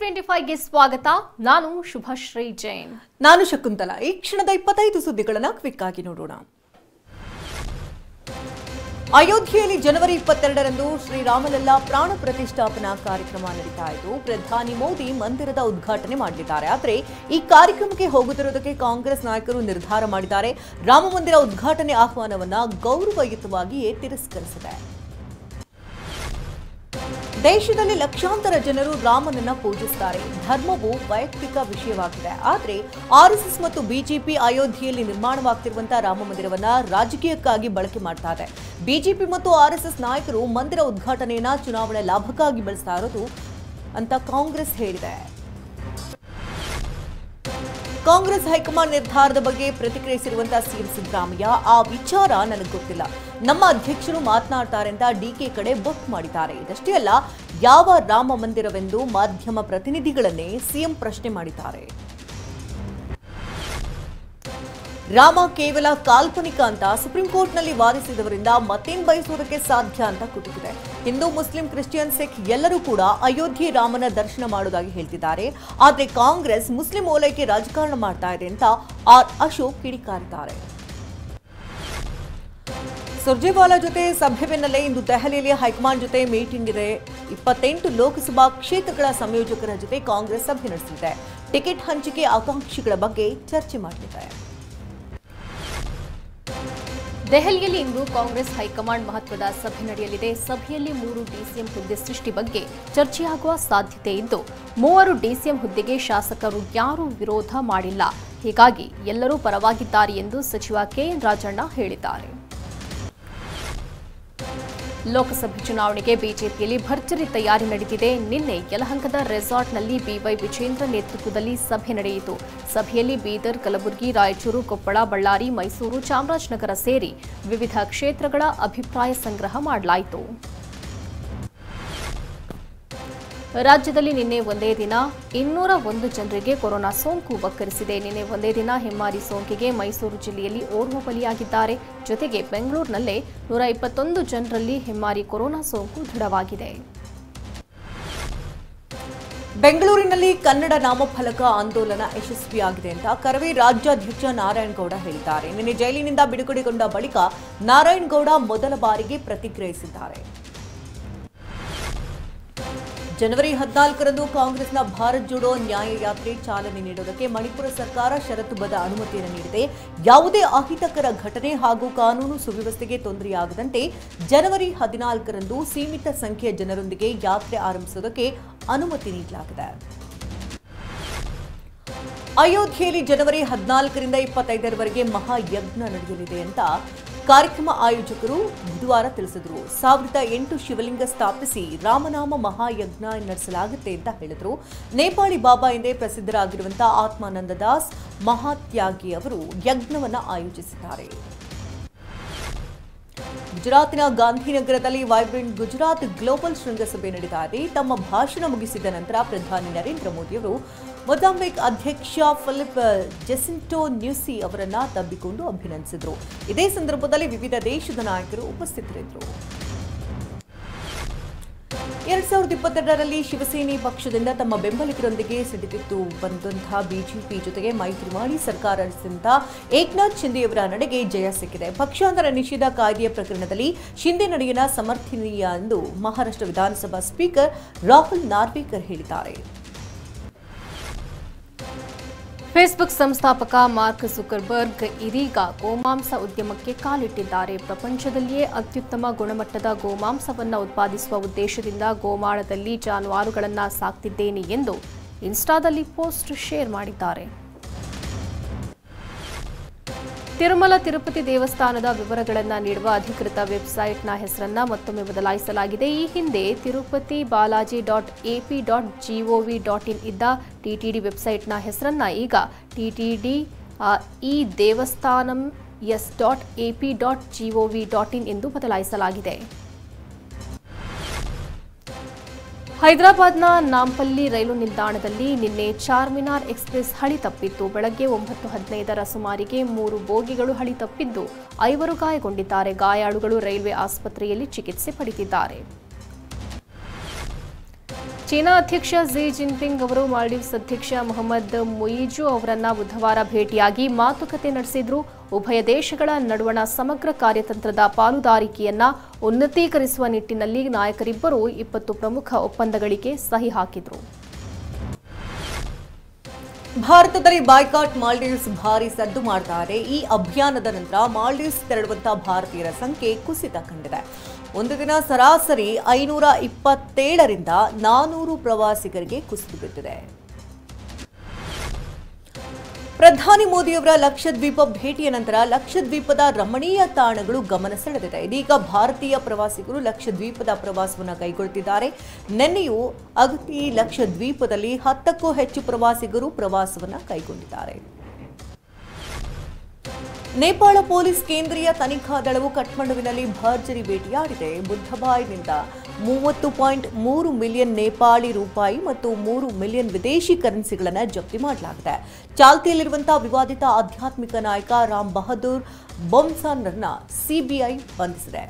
T25ಗೆ ಸ್ವಾಗತ. ನಾನು ಶುಭಶ್ರೀ ಜೈನ್. ನಾನು ಶಕುಂತಲಾ. ಈ ಕ್ಷಣದ 25 ಸುದ್ದಿಗಳನ್ನು ಕ್ವಿಕ್ ಆಗಿ ನೋಡೋಣ. ಅಯೋಧ್ಯೆಯಲ್ಲಿ ಜನವರಿ 22ರಂದು ಶ್ರೀರಾಮಲಲ್ಲಾ ಪ್ರಾಣ ಪ್ರತಿಷ್ಠಾಪನಾ ಕಾರ್ಯಕ್ರಮ ನಡೀತಾ ಇದ್ದು ಪ್ರಧಾನಿ ಮೋದಿ ಮಂದಿರದ ಉದ್ಘಾಟನೆ ಮಾಡಲಿದ್ದಾರೆ. ಆದರೆ ಈ ಕಾರ್ಯಕ್ರಮಕ್ಕೆ ಹೋಗುತ್ತಿರುವುದಕ್ಕೆ ಕಾಂಗ್ರೆಸ್ ನಾಯಕರು ನಿರ್ಧಾರ ಮಾಡಿದ್ದಾರೆ. ರಾಮ ಮಂದಿರ ಉದ್ಘಾಟನೆ ಆಹ್ವಾನವನ್ನ ಗೌರವಯುತವಾಗಿಯೇ ತಿರಸ್ಕರಿಸಿದೆ. ದೇಶದಲ್ಲಿ ಲಕ್ಷಾಂತರ ಜನರು ರಾಮನನ್ನ ಪೂಜಿಸುತ್ತಾರೆ. ಧರ್ಮವು ವೈಯಕ್ತಿಕ ವಿಷಯವಾಗಿದೆ. ಆದರೆ ಆರ್ಎಸ್ಎಸ್ ಮತ್ತು ಬಿಜೆಪಿ ಅಯೋಧ್ಯೆಯಲ್ಲಿ ನಿರ್ಮಾಣವಾಗ್ತಿರುವಂತಹ ರಾಮ ಮಂದಿರವನ್ನ ರಾಜಕೀಯಕ್ಕಾಗಿ ಬಳಕೆ ಮಾಡ್ತಾ ಇದೆ. ಬಿಜೆಪಿ ಮತ್ತು ಆರ್ಎಸ್ಎಸ್ ನಾಯಕರು ಮಂದಿರ ಉದ್ಘಾಟನೆಯನ್ನ ಚುನಾವಣೆ ಲಾಭಕ್ಕಾಗಿ ಬಳಸ್ತಾ ಇರೋದು ಅಂತ ಕಾಂಗ್ರೆಸ್ ಹೇಳಿದೆ. ಕಾಂಗ್ರೆಸ್ ಹೈಕಮಾಂಡ್ ನಿರ್ಧಾರದ ಬಗ್ಗೆ ಪ್ರತಿಕ್ರಿಯಿಸಿರುವಂತಹ ಸಿಎಂ ಸಿದ್ದರಾಮಯ್ಯ, ಆ ವಿಚಾರ ನನಗೆ ಗೊತ್ತಿಲ್ಲ, ನಮ್ಮ ಅಧ್ಯಕ್ಷರು ಮಾತನಾಡ್ತಾರೆ ಅಂತ ಡಿಕೆ ಕಡೆ ಬೊಟ್ಟು ಮಾಡಿದ್ದಾರೆ. ಇದಷ್ಟೇ ಅಲ್ಲ, ಯಾವ ರಾಮ ಮಂದಿರವೆಂದು ಮಾಧ್ಯಮ ಪ್ರತಿನಿಧಿಗಳನ್ನೇ ಸಿಎಂ ಪ್ರಶ್ನೆ ಮಾಡಿದ್ದಾರೆ. ರಾಮ ಕೇವಲ ಕಾಲ್ಪನಿಕ ಅಂತ ಸುಪ್ರೀಂ ಕೋರ್ಟ್ನಲ್ಲಿ ವಾದಿಸಿದವರಿಂದ ಮತ್ತೇನ್ ಬಯಸುವುದಕ್ಕೆ ಸಾಧ್ಯ ಅಂತ ಕುಟುಕಿದೆ. ಹಿಂದೂ, ಮುಸ್ಲಿಂ, ಕ್ರಿಶ್ಚಿಯನ್, ಸಿಖ್ ಎಲ್ಲರೂ ಕೂಡ ಅಯೋಧ್ಯೆ ರಾಮನ ದರ್ಶನ ಮಾಡುವುದಾಗಿ ಹೇಳ್ತಿದ್ದಾರೆ. ಆದರೆ ಕಾಂಗ್ರೆಸ್ ಮುಸ್ಲಿಂ ಓಲೈಕೆ ರಾಜಕಾರಣ ಮಾಡ್ತಾ ಇದೆ ಅಂತ ಆರ್ ಅಶೋಕ್ ಕಿಡಿಕಾರಿದ್ದಾರೆ. ಸುರ್ಜೇವಾಲಾ ಜೊತೆ ಸಭೆ ಬೆನ್ನಲ್ಲೇ ಇಂದು ದೆಹಲಿಯಲ್ಲಿ ಹೈಕಮಾಂಡ್ ಜೊತೆ ಮೀಟಿಂಗ್ ಇದೆ. 28 ಲೋಕಸಭಾ ಕ್ಷೇತ್ರಗಳ ಸಂಯೋಜಕರ ಜೊತೆ ಕಾಂಗ್ರೆಸ್ ಸಭೆ ನಡೆಸಲಿದೆ. ಟಿಕೆಟ್ ಹಂಚಿಕೆ ಆಕಾಂಕ್ಷಿಗಳ ಬಗ್ಗೆ ಚರ್ಚೆ ಮಾಡಲಿದೆ. ದೆಹಲಿಯಲ್ಲಿ ಇಂದು ಕಾಂಗ್ರೆಸ್ ಹೈಕಮಾಂಡ್ ಮಹತ್ವದ ಸಭೆ ನಡೆಯಲಿದೆ. ಸಭೆಯಲ್ಲಿ 3 ಡಿಸಿಎಂ ಹುದ್ದೆ ಸೃಷ್ಟಿ ಬಗ್ಗೆ ಚರ್ಚೆಯಾಗುವ ಸಾಧ್ಯತೆ ಇದ್ದು, 3 ಡಿಸಿಎಂ ಹುದ್ದೆಗೆ ಶಾಸಕರು ಯಾರೂ ವಿರೋಧ ಮಾಡಿಲ್ಲ. ಹೀಗಾಗಿ ಎಲ್ಲರೂ ಪರವಾಗಿದ್ದಾರೆ ಎಂದು ಸಚಿವ ಕೆಎನ್ ರಾಜಣ್ಣ ಹೇಳಿದ್ದಾರೆ. ಲೋಕಸಭೆ ಚುನಾವಣೆಗೆ ಬಿಜೆಪಿಯಲ್ಲಿ ಭರ್ಜರಿ ತಯಾರಿ ನಡೆದಿದೆ. ನಿನ್ನೆ ಯಲಹಂಕದ ರೆಸಾರ್ಟ್ನಲ್ಲಿ ಬಿವೈ ವಿಜೇಂದ್ರ ನೇತೃತ್ವದಲ್ಲಿ ಸಭೆ ನಡೆಯಿತು. ಸಭೆಯಲ್ಲಿ ಬೀದರ್, ಕಲಬುರಗಿ, ರಾಯಚೂರು, ಕೊಪ್ಪಳ, ಬಳ್ಳಾರಿ, ಮೈಸೂರು, ಚಾಮರಾಜನಗರ ಸೇರಿ ವಿವಿಧ ಕ್ಷೇತ್ರಗಳ ಅಭಿಪ್ರಾಯ ಸಂಗ್ರಹ ಮಾಡಲಾಯಿತು. ರಾಜ್ಯದಲ್ಲಿ ನಿನ್ನೆ ಒಂದೇ ದಿನ 201 ಜನರಿಗೆ ಕೊರೋನಾ ಸೋಂಕು ವಕ್ಕರಿಸಿದೆ. ನಿನ್ನೆ ಒಂದೇ ದಿನ ಹೆಮ್ಮಾರಿ ಸೋಂಕಿಗೆ ಮೈಸೂರು ಜಿಲ್ಲೆಯಲ್ಲಿ ಓರ್ವ ಬಲಿಯಾಗಿದ್ದಾರೆ. ಜೊತೆಗೆ ಬೆಂಗಳೂರಿನಲ್ಲೇ 121 ಜನರಲ್ಲಿ ಹೆಮ್ಮಾರಿ ಕೊರೋನಾ ಸೋಂಕು ದೃಢವಾಗಿದೆ. ಬೆಂಗಳೂರಿನಲ್ಲಿ ಕನ್ನಡ ನಾಮಫಲಕ ಆಂದೋಲನ ಯಶಸ್ವಿಯಾಗಿದೆ ಅಂತ ಕರವೇ ರಾಜ್ಯಾಧ್ಯಕ್ಷ ನಾರಾಯಣಗೌಡ ಹೇಳಿದ್ದಾರೆ. ನಿನ್ನೆ ಜೈಲಿನಿಂದ ಬಿಡುಗಡೆಗೊಂಡ ಬಳಿಕ ನಾರಾಯಣಗೌಡ ಮೊದಲ ಬಾರಿಗೆ ಪ್ರತಿಕ್ರಿಯಿಸಿದ್ದಾರೆ. ಜನವರಿ 14ರಂದು ಕಾಂಗ್ರೆಸ್ನ ಭಾರತ್ ಜೋಡೋ ನ್ಯಾಯ ಯಾತ್ರೆ ಚಾಲನೆ ನೀಡುವುದಕ್ಕೆ ಮಣಿಪುರ ಸರ್ಕಾರ ಷರತ್ತುಬದ್ಧ ಅನುಮತಿಯನ್ನು ನೀಡಿದೆ. ಯಾವುದೇ ಅಹಿತಕರ ಘಟನೆ ಹಾಗೂ ಕಾನೂನು ಸುವ್ಯವಸ್ಥೆಗೆ ತೊಂದರೆಯಾಗದಂತೆ ಜನವರಿ 14ರಂದು ಸೀಮಿತ ಸಂಖ್ಯೆಯ ಜನರೊಂದಿಗೆ ಯಾತ್ರೆ ಆರಂಭಿಸುವುದಕ್ಕೆ ಅನುಮತಿ ನೀಡಲಾಗಿದೆ. ಅಯೋಧ್ಯೆಯಲ್ಲಿ ಜನವರಿ 14ರಿಂದ 25ರವರೆಗೆ ಮಹಾಯಜ್ಞ ನಡೆಯಲಿದೆ ಅಂತ ಕಾರ್ಯಕ್ರಮ ಆಯೋಜಕರು ಬುಧವಾರ ತಿಳಿಸಿದರು. 1008 ಶಿವಲಿಂಗ ಸ್ಥಾಪಿಸಿ ರಾಮನಾಮ ಮಹಾಯಜ್ಞ ನಡೆಸಲಾಗುತ್ತೆ ಅಂತ ಹೇಳಿದರು. ನೇಪಾಳಿ ಬಾಬಾ ಎಂದೇ ಪ್ರಸಿದ್ಧರಾಗಿರುವಂತಹ ಆತ್ಮಾನಂದ ದಾಸ್ ಮಹಾತ್ಯಾಗಿ ಅವರು ಯಜ್ಞವನ್ನು ಆಯೋಜಿಸಿದ್ದಾರೆ. ಗುಜರಾತಿನ ಗಾಂಧಿನಗರದಲ್ಲಿ ವೈಬ್ರೆಂಟ್ ಗುಜರಾತ್ ಗ್ಲೋಬಲ್ ಶೃಂಗಸಭೆ ನಡೆದಿದೆ. ತಮ್ಮ ಭಾಷಣ ಮುಗಿಸಿದ ನಂತರ ಪ್ರಧಾನಿ ನರೇಂದ್ರ ಮೋದಿ ಅವರು ಮೊಜಾಂಬಿಕ್ ಅಧ್ಯಕ್ಷ ಫಿಲಿಪ್ ಜೆಸಿಂಟೋ ನ್ಯೂಸಿ ಅವರನ್ನ ತಬ್ಬಿಕೊಂಡು ಅಭಿನಂದಿಸಿದರು. ಇದೇ ಸಂದರ್ಭದಲ್ಲಿ ವಿವಿಧ ದೇಶದ ನಾಯಕರು ಉಪಸ್ಥಿತರಿದ್ದರು. 2022ರಲ್ಲಿ ಶಿವಸೇನೆ ಪಕ್ಷದಿಂದ ತಮ್ಮ ಬೆಂಬಲಿಗರೊಂದಿಗೆ ಸಿಡಿದಿದ್ದು ಬಂದಂತಹ ಬಿಜೆಪಿ ಜೊತೆಗೆ ಮೈತ್ರಿ ಮಾಡಿ ಸರ್ಕಾರ ರಚಿಸಿದಂತಹ ಏಕನಾಥ್ ಶಿಂದೆಯವರ ನಡೆಗೆ ಜಯ ಸಿಕ್ಕಿದೆ. ಪಕ್ಷಾಂತರ ನಿಷೇಧ ಕಾಯ್ದೆಯ ಪ್ರಕರಣದಲ್ಲಿ ಶಿಂದೆ ನಡೆಯನ್ನ ಸಮರ್ಥನೀಯ ಎಂದು ಮಹಾರಾಷ್ಟ್ರ ವಿಧಾನಸಭಾ ಸ್ಪೀಕರ್ ರಾಹುಲ್ ನಾರ್ವೇಕರ್ ಹೇಳಿದ್ದಾರೆ. ಫೇಸ್ಬುಕ್ ಸಂಸ್ಥಾಪಕ ಮಾರ್ಕ್ ಜುಕರ್ಬರ್ಗ್ ಇದೀಗ ಗೋಮಾಂಸ ಉದ್ಯಮಕ್ಕೆ ಕಾಲಿಟ್ಟಿದ್ದಾರೆ. ಪ್ರಪಂಚದಲ್ಲಿಯೇ ಅತ್ಯುತ್ತಮ ಗುಣಮಟ್ಟದ ಗೋಮಾಂಸವನ್ನು ಉತ್ಪಾದಿಸುವ ಉದ್ದೇಶದಿಂದ ಗೋಮಾಳದಲ್ಲಿ ಜಾನುವಾರುಗಳನ್ನು ಸಾಕ್ತಿದ್ದೇನೆ ಎಂದು ಇನ್ಸ್ಟಾದಲ್ಲಿ ಪೋಸ್ಟ್ ಶೇರ್ ಮಾಡಿದ್ದಾರೆ. ತಿರುಮಲ ತಿರುಪತಿ ದೇವಸ್ಥಾನದ ವಿವರಗಳನ್ನು ನೀಡುವ ಅಧಿಕೃತ ವೆಬ್ಸೈಟ್ನ ಹೆಸರನ್ನು ಮತ್ತೊಮ್ಮೆ ಬದಲಾಯಿಸಲಾಗಿದೆ. ಈ ಹಿಂದೆ ತಿರುಪತಿ ಬಾಲಾಜಿ .ap.gov.in ಇದ್ದ ಟಿಟಿಡಿ ವೆಬ್ಸೈಟ್ನ ಹೆಸರನ್ನು ಈಗ ಟಿಟಿಡಿ ಈ ದೇವಸ್ಥಾನಂ .ap.gov.in ಎಂದು ಬದಲಾಯಿಸಲಾಗಿದೆ. ಹೈದರಾಬಾದ್ನ ನಾಂಪಲ್ಲಿ ರೈಲು ನಿಲ್ದಾಣದಲ್ಲಿ ನಿನ್ನೆ ಚಾರ್ಮಿನಾರ್ ಎಕ್ಸ್ಪ್ರೆಸ್ ಹಳಿ ತಪ್ಪಿತ್ತು. ಬೆಳಗ್ಗೆ 9:15ರ ಸುಮಾರಿಗೆ 3 ಬೋಗಿಗಳು ಹಳಿ ತಪ್ಪಿದ್ದು 5 ಗಾಯಗೊಂಡಿದ್ದಾರೆ. ಗಾಯಾಳುಗಳು ರೈಲ್ವೆ ಆಸ್ಪತ್ರೆಯಲ್ಲಿ ಚಿಕಿತ್ಸೆ ಪಡೆದಿದ್ದಾರೆ. ಚೀನಾ ಅಧ್ಯಕ್ಷ ಝಿ ಜಿನ್ಪಿಂಗ್ ಅವರು ಮಾಲ್ಡೀವ್ಸ್ ಅಧ್ಯಕ್ಷ ಮೊಹಮ್ಮದ್ ಮುಯಿಜು ಅವರನ್ನ ಬುಧವಾರ ಭೇಟಿಯಾಗಿ ಮಾತುಕತೆ ನಡೆಸಿದ್ರು. ಉಭಯ ದೇಶಗಳ ನಡುವಣ ಸಮಗ್ರ ಕಾರ್ಯತಂತ್ರದ ಪಾಲುದಾರಿಕೆಯನ್ನ ಉನ್ನತೀಕರಿಸುವ ನಿಟ್ಟಿನಲ್ಲಿ ನಾಯಕರಿಬ್ಬರು 20 ಪ್ರಮುಖ ಒಪ್ಪಂದಗಳಿಗೆ ಸಹಿ ಹಾಕಿದ್ರು. ಭಾರತದಲ್ಲಿ ಬಾಯ್ಕಾಟ್ ಮಾಲ್ಡೀವ್ಸ್ ಭಾರಿ ಸದ್ದು ಮಾಡ್ತಾರೆ. ಈ ಅಭಿಯಾನದ ನಂತರ ಮಾಲ್ಡೀವ್ಸ್ ತೆರಳುವಂತಹ ಭಾರತೀಯರ ಸಂಖ್ಯೆ ಕುಸಿತ ಕಂಡಿದೆ. ಒಂದು ದಿನ ಸರಾಸರಿ 527ರಿಂದ 400 ಪ್ರವಾಸಿಗರಿಗೆ ಕುಸಿದು ಬಿದ್ದಿದೆ. ಪ್ರಧಾನಿ ಮೋದಿಯವರ ಲಕ್ಷದ್ವೀಪ ಭೇಟಿಯ ನಂತರ ಲಕ್ಷದ್ವೀಪದ ರಮಣೀಯ ತಾಣಗಳು ಗಮನ ಸೆಳೆದಿದೆ. ಇದೀಗ ಭಾರತೀಯ ಪ್ರವಾಸಿಗರು ಲಕ್ಷದ್ವೀಪದ ಪ್ರವಾಸವನ್ನು ಕೈಗೊಳ್ಳುತ್ತಿದ್ದಾರೆ. ನಿನ್ನೆಯೂ ಅಗತಿ ಲಕ್ಷದ್ವೀಪದಲ್ಲಿ 10ಕ್ಕೂ ಹೆಚ್ಚು ಪ್ರವಾಸಿಗರು ಪ್ರವಾಸವನ್ನು ಕೈಗೊಂಡಿದ್ದಾರೆ. ನೇಪಾಳ ಪೊಲೀಸ್ ಕೇಂದ್ರೀಯ ತನಿಖಾ ದಳವು ಕಠ್ಮಂಡುವಿನಲ್ಲಿ ಭರ್ಜರಿ ಭೇಟಿಯಾಡಿದೆ. ಬುದ್ಧಭಾಯ್ನಿಂದ 30.3 ಮಿಲಿಯನ್ ನೇಪಾಳಿ ರೂಪಾಯಿ ಮತ್ತು 3 ಮಿಲಿಯನ್ ವಿದೇಶಿ ಕರೆನ್ಸಿಗಳನ್ನು ಜಪ್ತಿ ಮಾಡಲಾಗಿದೆ. ಚಾಲ್ತಿಯಲ್ಲಿರುವಂತಹ ವಿವಾದಿತ ಆಧ್ಯಾತ್ಮಿಕ ನಾಯಕ ರಾಮ್ ಬಹದ್ದೂರ್ ಬೊಮ್ಸಾನ್ರನ್ನ ಸಿಬಿಐ ಬಂಧಿಸಿದೆ.